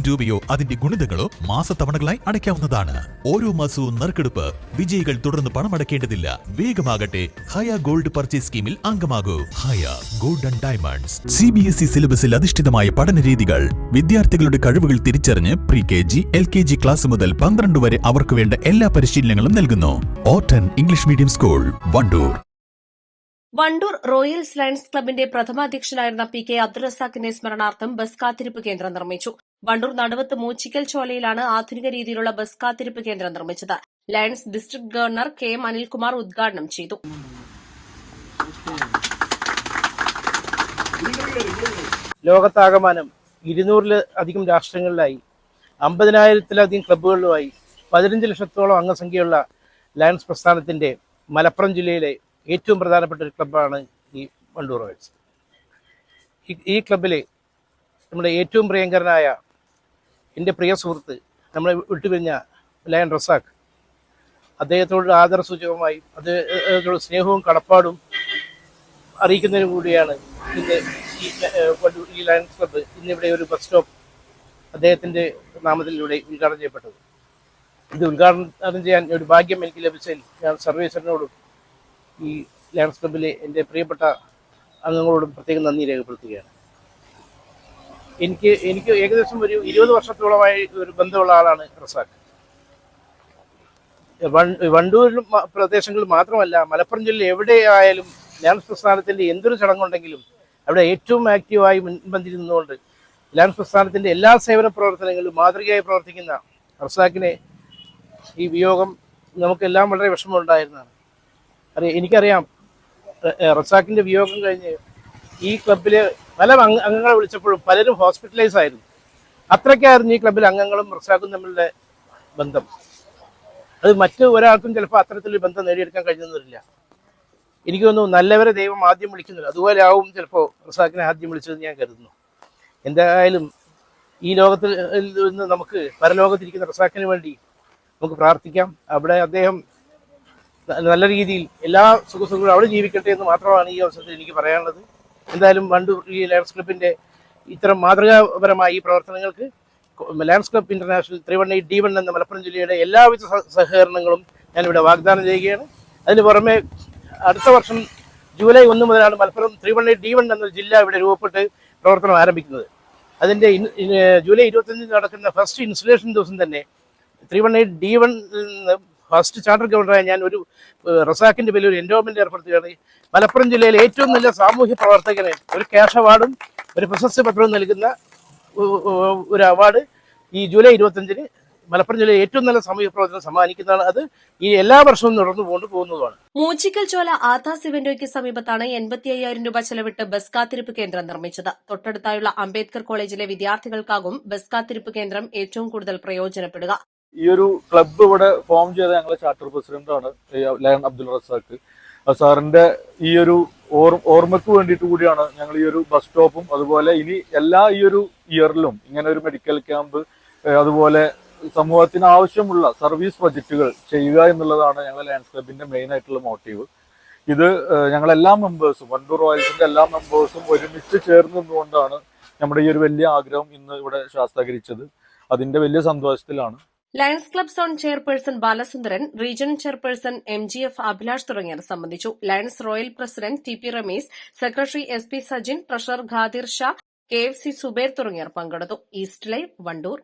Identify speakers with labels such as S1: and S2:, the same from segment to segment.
S1: രൂപയോ അതിന്റെ ഗുണിതങ്ങളോ മാസത്തവണകളായി അടയ്ക്കാവുന്നതാണ്. ഓരോ മാസവും നറുക്കെടുപ്പ്. വിജയികൾ തുടർന്ന് പണമടയ്ക്കേണ്ടതില്ല. വേഗമാകട്ടെ, ഹയ ഗോൾഡ് പർച്ചേസ് സ്കീമിൽ അംഗമാകൂ. ഹയ ഗോൾഡ് ആൻഡ് ഡയമണ്ട്സ്. CBSE സിലബസിൽ അധിഷ്ഠിതമായ പഠനരീതികൾ. വിദ്യാർത്ഥികളുടെ കഴിവുകൾ തിരിച്ചറിഞ്ഞ് pre-KG, LKG ക്ലാസ് മുതൽ 12 വരെ അവർക്ക് വേണ്ട എല്ലാ പരിശീലനങ്ങളും നൽകുന്നു. Orton English medium school, Wandoor.
S2: Wandoor royals lions ക്ലബിന്റെ പ്രഥമാധ്യക്ഷനായിരുന്ന PK അബ്ദുൾ റസാഖിന്റെ സ്മരണാർത്ഥം ബസ് കാത്തിരിപ്പ് കേന്ദ്രം നിർമ്മിച്ചു. വണ്ടൂർ നടുവത്ത് മൂച്ചിക്കൽ ചോലയിലാണ് ആധുനിക രീതിയിലുള്ള ബസ് കാത്തിരിപ്പ് കേന്ദ്രം നിർമ്മിച്ചത്. Lions district governor KM Anilkumar ഉദ്ഘാടനം ചെയ്തു.
S3: ലോകത്താകമാനം 200-ലധികം രാഷ്ട്രങ്ങളിലായി 50,000-ലധികം ക്ലബ്ബുകളിലുമായി 15 ലക്ഷത്തോളം അംഗസംഖ്യയുള്ള ലയൺസ് പ്രസ്ഥാനത്തിന്റെ മലപ്പുറം ജില്ലയിലെ ഏറ്റവും പ്രധാനപ്പെട്ട ഒരു ക്ലബ്ബാണ് ഈ വണ്ടൂർ റോയൽസ്. ഈ ക്ലബ്ബിലെ നമ്മുടെ ഏറ്റവും പ്രിയങ്കരനായ എൻ്റെ പ്രിയ സുഹൃത്ത്, നമ്മളെ വിട്ടുപിരിഞ്ഞ ലയൺ റസാഖ്, അദ്ദേഹത്തോട് ആദരസൂചകമായി അദ്ദേഹത്തോട് സ്നേഹവും കടപ്പാടും അറിയിക്കുന്നതിന് കൂടിയാണ് ഇന്ന് ഈ ലയൺസ് ക്ലബ്ബ് ഇന്നിവിടെ ഒരു ബസ് സ്റ്റോപ്പ് അദ്ദേഹത്തിൻ്റെ നാമത്തിലൂടെ ഉദ്ഘാടനം ചെയ്യപ്പെട്ടത്. ഇത് ഉദ്ഘാടനം ചെയ്യാൻ ഒരു ഭാഗ്യം എനിക്ക് ലഭിച്ചതിൽ ഞാൻ സർവേശ്വരനോടും ഈ ലയൺസ് ക്ലബ്ബിലെ എൻ്റെ പ്രിയപ്പെട്ട അംഗങ്ങളോടും പ്രത്യേകം നന്ദി രേഖപ്പെടുത്തുകയാണ്. എനിക്ക് ഏകദേശം ഒരു 20 വർഷത്തോളമായി ഒരു ബന്ധമുള്ള ആളാണ് റസാഖ്. വണ്ടൂരിലും പ്രദേശങ്ങളിൽ മാത്രമല്ല, മലപ്പുറം ജില്ലയിൽ എവിടെയായാലും ലയൺസ് പ്രസ്ഥാനത്തിൻ്റെ എന്തൊരു ചടങ്ങുണ്ടെങ്കിലും അവിടെ ഏറ്റവും ആക്റ്റീവായി മുൻപന്തിയിൽ നിന്നുകൊണ്ട് ലയൺസ് പ്രസ്ഥാനത്തിൻ്റെ എല്ലാ സേവന പ്രവർത്തനങ്ങളിലും മാതൃകയായി പ്രവർത്തിക്കുന്ന റസാഖിനെ ഈ വിയോഗം നമുക്കെല്ലാം വളരെ വിഷമമുണ്ടായിരുന്നതാണ്. എനിക്കറിയാം, റസാഖിൻ്റെ വിയോഗം കഴിഞ്ഞ് ഈ ക്ലബിലെ പല അംഗങ്ങളെ വിളിച്ചപ്പോഴും പലരും ഹോസ്പിറ്റലൈസ് ആയിരുന്നു. അത്രയ്ക്കായിരുന്നു ഈ ക്ലബിലെ അംഗങ്ങളും റസാഖും തമ്മിലുള്ള ബന്ധം. അത് മറ്റു ഒരാൾക്കും ചിലപ്പോൾ അത്തരത്തിലൊരു ബന്ധം നേടിയെടുക്കാൻ കഴിഞ്ഞെന്നില്ല. എനിക്ക് തോന്നുന്നു നല്ലവരെ ദൈവം ആദ്യം വിളിക്കുന്നില്ല, അതുപോലെ ആവും ചിലപ്പോൾ റസാഖിനെ ആദ്യം വിളിച്ചതെന്ന് ഞാൻ കരുതുന്നു. എന്തായാലും ഈ ലോകത്തിൽ നിന്ന് നമുക്ക് പരലോകത്തിരിക്കുന്ന റസാഖിന് വേണ്ടി നമുക്ക് പ്രാർത്ഥിക്കാം. അവിടെ അദ്ദേഹം നല്ല രീതിയിൽ എല്ലാ സുഖസുഖങ്ങളും അവിടെ ജീവിക്കട്ടെ എന്ന് മാത്രമാണ് ഈ അവസരത്തിൽ എനിക്ക് പറയാനുള്ളത്. എന്തായാലും വണ്ടൂർ ഈ ലയൺസ് ക്ലബിൻ്റെ ഇത്തരം മാതൃകാപരമായ ഈ പ്രവർത്തനങ്ങൾക്ക് ലയൺസ് ക്ലബ് ഇന്റർനാഷണൽ 318 D1 എന്ന മലപ്പുറം ജില്ലയുടെ എല്ലാവിധ സഹകരണങ്ങളും ഞാനിവിടെ വാഗ്ദാനം ചെയ്യുകയാണ്. അതിന് പുറമെ അടുത്ത വർഷം ജൂലൈ 1 മുതലാണ് മലപ്പുറം 318 D1 എന്ന ജില്ല ഇവിടെ രൂപപ്പെട്ട് പ്രവർത്തനം ആരംഭിക്കുന്നത്. അതിൻ്റെ ജൂലൈ 25 നടക്കുന്ന ഫസ്റ്റ് ഇൻസ്റ്റലേഷൻ ദിവസം തന്നെ 318 D1 ഫസ്റ്റ് ചാർട്ടർ ഗവർണറായി ഞാൻ ഒരു റസാഖിൻ്റെ പേരിൽ ഒരു എൻഡോമെന്റ് ഏർപ്പെടുത്തുകയാണ്. മലപ്പുറം ജില്ലയിലെ ഏറ്റവും നല്ല സാമൂഹ്യ പ്രവർത്തകന് ഒരു ക്യാഷ് അവാർഡും ഒരു പ്രശസ്തി പത്രവും നൽകുന്ന ഒരു അവാർഡ് ഈ ജൂലൈ 25-ന് മലപ്പുറം ജില്ലയിലെ ഏറ്റവും നല്ല സാമൂഹ്യ പ്രവർത്തനം സമ്മാനിക്കുന്നതാണ്. അത് ഈ എല്ലാ വർഷവും തുടർന്നു കൊണ്ടുപോകുന്നതാണ്.
S2: മൂച്ചിക്കൽ ചോല ആധാസ് ഇവന്റോയ്ക്ക് സമീപത്താണ് 85,000 രൂപ ചെലവിട്ട് ബസ് കാത്തിരിപ്പ് കേന്ദ്രം നിർമ്മിച്ചത്. തൊട്ടടുത്തായുള്ള അംബേദ്കർ കോളേജിലെ വിദ്യാർത്ഥികൾക്കാകും ബസ് കാത്തിരിപ്പ് കേന്ദ്രം ഏറ്റവും കൂടുതൽ പ്രയോജനപ്പെടുക.
S4: ഈ ഒരു ക്ലബ്ബ് ഇവിടെ ഫോം ചെയ്ത ഞങ്ങളെ ചാർട്ടർ പ്രസിഡന്റാണ് ലയൺ അബ്ദുൾ റസാഖ്. സാറിന്റെ ഈ ഒരു ഓർമ്മക്ക് വേണ്ടിയിട്ട് കൂടിയാണ് ഞങ്ങൾ ഈ ഒരു ബസ് സ്റ്റോപ്പും അതുപോലെ ഇനി ഈ ഒരു ഇയറിലും ഇങ്ങനെ ഒരു മെഡിക്കൽ ക്യാമ്പ് അതുപോലെ സമൂഹത്തിന് ആവശ്യമുള്ള സർവീസ് പ്രൊജക്റ്റുകൾ ചെയ്യുക എന്നുള്ളതാണ് ഞങ്ങൾ ലയൺസ് ക്ലബിന്റെ മെയിൻ ആയിട്ടുള്ള മോട്ടീവ്. ഇത് ഞങ്ങളെല്ലാ മെമ്പേഴ്സും, വണ്ടൂർ റോയൽസിന്റെ എല്ലാ മെമ്പേഴ്സും ഒരുമിച്ച് ചേർന്ന് നിന്നുകൊണ്ടാണ് നമ്മുടെ ഈ ഒരു വലിയ ആഗ്രഹം ഇന്ന് ഇവിടെ ശാസ്ത്രീകരിച്ചത്. അതിന്റെ വലിയ സന്തോഷത്തിലാണ്.
S2: Lions club zone chairperson Balasundaran, regional chairperson MGF Abhilash തുടങ്ങിയവർ സംബന്ധിച്ചു. Lions royal president TP Ramees, secretary SP Sajin, treasurer Khadir Shah, KFC Subair തുടങ്ങിയവർ പങ്കെടുത്തു. East live, Wandoor.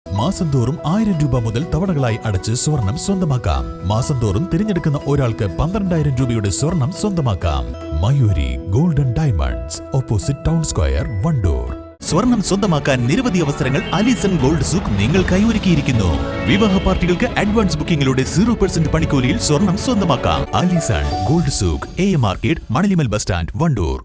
S1: മാസം തോറും 1000 രൂപ മുതൽ തവണകളായി അടച്ച് സ്വർണം സ്വന്തമാക്കാം. മാസം തോറും തിരഞ്ഞെടുക്കുന്ന ഒരാൾക്ക് 12,000 രൂപയുടെ സ്വർണം സ്വന്തമാക്കാം. Mayuri golden diamonds, opposite town square, Wandoor. സ്വർണം സ്വന്തമാക്കാൻ നിരവധി അവസരങ്ങൾ അലിസൺ ഗോൾഡ് സൂക്ക് നിങ്ങൾക്കായി ഒരുക്കിയിരിക്കുന്നു. വിവാഹ പാർട്ടികൾക്ക് അഡ്വാൻസ് ബുക്കിംഗിലൂടെ 0% പണിക്കൂലിയിൽ സ്വർണം സ്വന്തമാക്കാം. Alison gold souk, AM market, Manalimal bus stand, Wandoor.